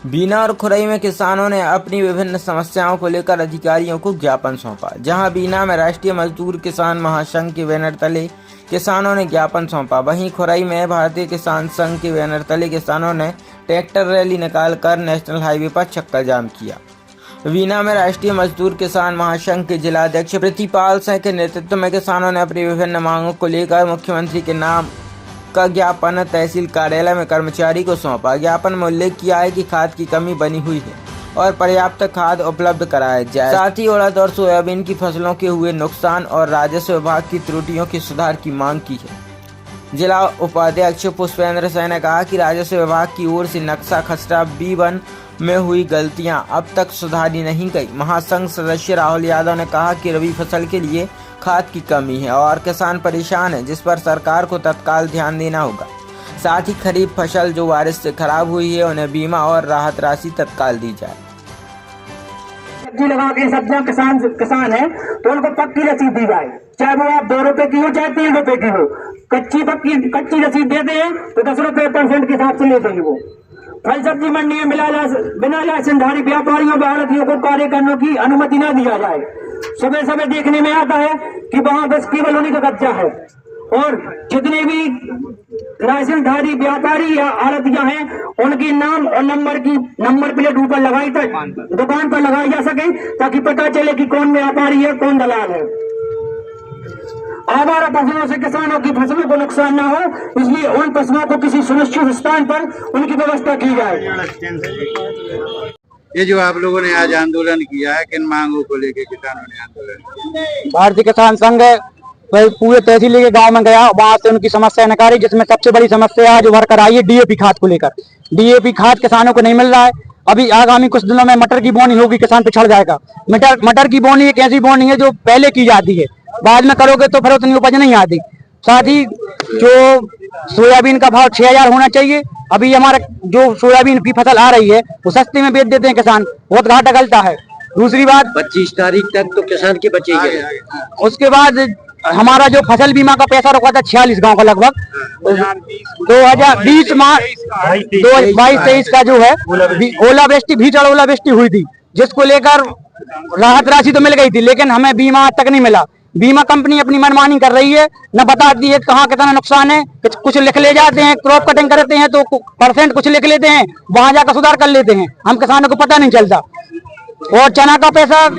बीना और खुरई में किसानों ने अपनी विभिन्न समस्याओं को लेकर अधिकारियों को ज्ञापन सौंपा। जहां बीना में राष्ट्रीय मजदूर किसान महासंघ के बैनर तले किसानों ने ज्ञापन सौंपा, वहीं खुरई में भारतीय किसान संघ के बैनर तले किसानों ने ट्रैक्टर रैली निकालकर नेशनल हाईवे पर चक्का जाम किया। बीना में राष्ट्रीय मजदूर किसान महासंघ के जिलाध्यक्ष प्रतिपाल सिंह के नेतृत्व में किसानों ने अपनी विभिन्न मांगों को लेकर मुख्यमंत्री के नाम का ज्ञापन तहसील कार्यालय में कर्मचारी को सौंपा। ज्ञापन में उल्लेख किया है कि खाद की कमी बनी हुई है और पर्याप्त खाद उपलब्ध कराया जाए। साथ ही उड़द और सोयाबीन की फसलों के हुए नुकसान और राजस्व विभाग की त्रुटियों के सुधार की मांग की है। जिला उपाध्यक्ष पुष्पेंद्र सिंह ने कहा कि राजस्व विभाग की ओर से नक्शा खसरा B1 में हुई गलतियां अब तक सुधारी नहीं गई। महासंघ सदस्य राहुल यादव ने कहा कि रबी फसल के लिए खाद की कमी है और किसान परेशान है, जिस पर सरकार को तत्काल ध्यान देना होगा। साथ ही खरीफ फसल जो बारिश से खराब हुई है उन्हें बीमा और राहत राशि तत्काल दी जाए। सब्जी लगा के सब्जियां किसान है तो उनको पक्की रसीद दी जाए, चाहे वो आप 2 रुपए की हो चाहे 3 रुपए की हो। कच्ची रसीद देते हैं तो 10 रुपए % के हिसाब से लेते हैं। वो फल सब्जी मंडी में बिना लाइसेंसधारी व्यापारियों व आढ़तियों को कार्य करने की अनुमति न दिया जाए। सुबह देखने में आता है कि वहाँ बस केवल उन्हीं का कब्जा है और जितने भी लाइसेंसधारी व्यापारी या आढ़तियां हैं उनके नाम और नंबर प्लेट ऊपर लगाई तक दुकान पर लगाई जा सके, ताकि पता चले कि कौन व्यापारी है कौन दलाल है। आवारा पशुओं से किसानों की फसलों को नुकसान न हो, इसलिए उन पशुओं को किसी सुनिश्चित स्थान पर उनकी व्यवस्था की जाए। ये जो आप लोगों ने आज आंदोलन किया है, किन मांगों को लेकर किसानों ने आंदोलन किया? भारतीय किसान संघ पूरे तहसील के गांव में गया, वहां से उनकी समस्या निकाली, जिसमें सबसे बड़ी समस्या जो भरकर आई है DAP खाद को लेकर। DAP खाद किसानों को नहीं मिल रहा है। अभी आगामी कुछ दिनों में मटर की बोनी होगी, किसान पिछड़ जाएगा। मटर की बोनी एक ऐसी बोनी है जो पहले की जाती है, बाद में करोगे तो फिर उतनी उपज नहीं आती। साथ ही जो सोयाबीन का भाव 6000 होना चाहिए। अभी हमारा जो सोयाबीन की फसल आ रही है वो सस्ते में बेच देते हैं किसान, बहुत घाटा गलता है। दूसरी बात 25 तारीख तक तो किसान की बचेगी। उसके बाद हमारा जो फसल बीमा का पैसा रुका था 46 गांव का लगभग 2020 22-23 का जो है ओलावृष्टि भीषण ओलावृष्टि हुई थी, जिसको लेकर राहत राशि तो मिल गई थी, लेकिन हमें बीमा तक नहीं मिला। बीमा कंपनी अपनी मनमानी कर रही है, न बताती है कहाँ कितना नुकसान है। कुछ लिख ले जाते हैं, क्रॉप कटिंग करते हैं तो % कुछ लिख लेते हैं, वहां जाकर सुधार कर लेते हैं। हम किसानों को पता नहीं चलता। और चना का पैसा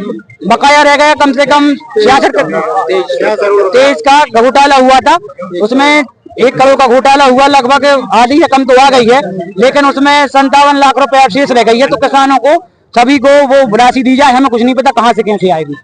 बकाया रह गया, कम से कम 23 का घोटाला हुआ था, उसमें 1 करोड़ का घोटाला हुआ, लगभग आधी रकम तो आ गई है, लेकिन उसमें 57 लाख रुपए शेष रह गई है। तो किसानों को सभी को वो राशि दी जाए, हमें कुछ नहीं पता कहाँ से कैसे आएगी।